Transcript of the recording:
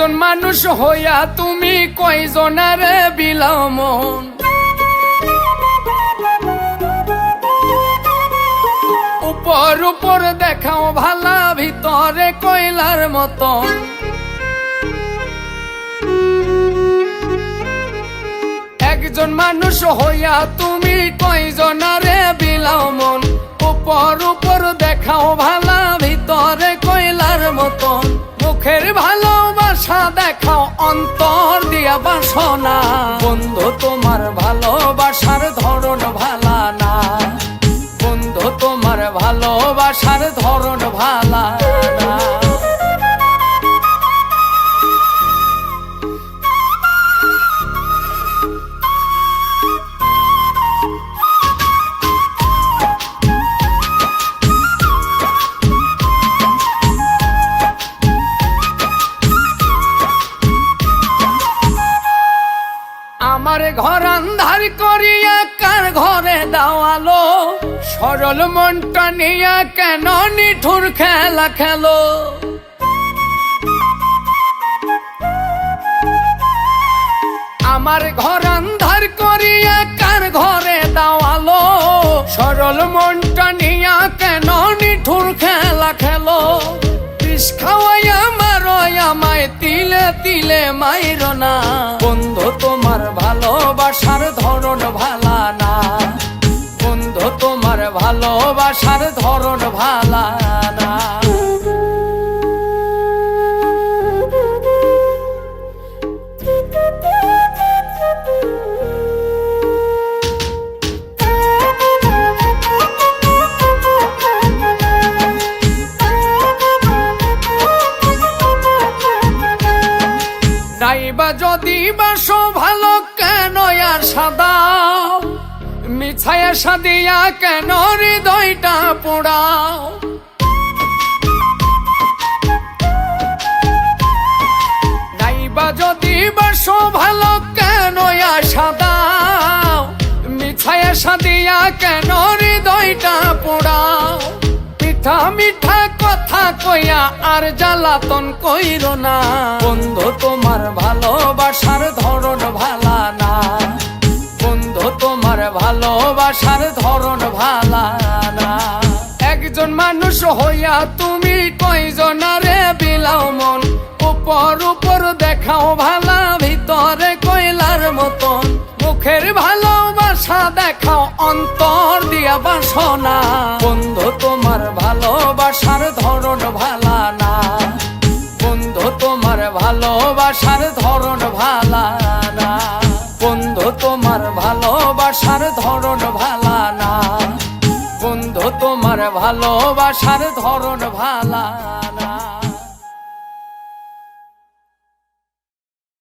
একজন মানুষ হইয়া তুমি কয়জনারে বিলাও মন, উপর উপর দেখাও ভালা ভিতরে কয়লার মতন। একজন মানুষ হইয়া তুমি কয়জনারে বিলাও মন, উপর উপর দেখাও ভালা ভিতরে কয়লার মতন। মুখের ভালোবাসা দেখাও অন্তর দিয়া বাসনা, বন্ধু তোমার ভালোবাসার ধরন ভালা না, বন্ধু তোমার ভালোবাসার ধরন ভালা না। আমার ঘর আন্ধার করিয়া কার ঘরে দাওয়ালো, সরল মনটা নিয়া কেন নিঠুর খেলা খেলো। আমার ঘর আন্ধার করিয়া কার ঘরে দাওয়ালো, সরল মনটা নিয়া কেন নিঠুর খেলা খেলো। বিষ খাওয়াইয়া মারো আমায় তিলে তিলে মাইরো না, বন্ধু তোমার ভালোবাসার ধরন ভালা না, বন্ধু তোমার ভালোবাসার ধরন ভালা না। নাইবা যদি বাসো ভালো কেন আর সাদাও, মিছায়া সাদিয়া কেন হৃদয়টা পোড়াও। নাইবা যদি বাসো ভালো কেন আর সাদাও, মিছায়া সাদিয়া কেন হৃদয়টা পোড়াও। মিঠা মিঠা কথা কইয়া আর জ্বালাতন কইরো না, বন্ধু তোমার ভালোবাসার ধরন ভালা না, বন্ধু তোমার ভালোবাসার ধরন ভালা না। একজন মানুষ হইয়া তুমি কয়জনারে বিলাও মন, উপর উপর দেখাও ভালা ভিতরে কয়লার মতন। মুখের ভালোবাসা দেখাও অন্তর দিয়া বাসনা, বন্ধু তোমার ভালোবাসার ধরন ভালা না, বন্ধু তোমার ভালোবাসার ধরন ভালা না, বন্ধু তোমার ভালোবাসার ধরন ভালা না, বন্ধু তোমার ভালোবাসার ধরন ভালা না।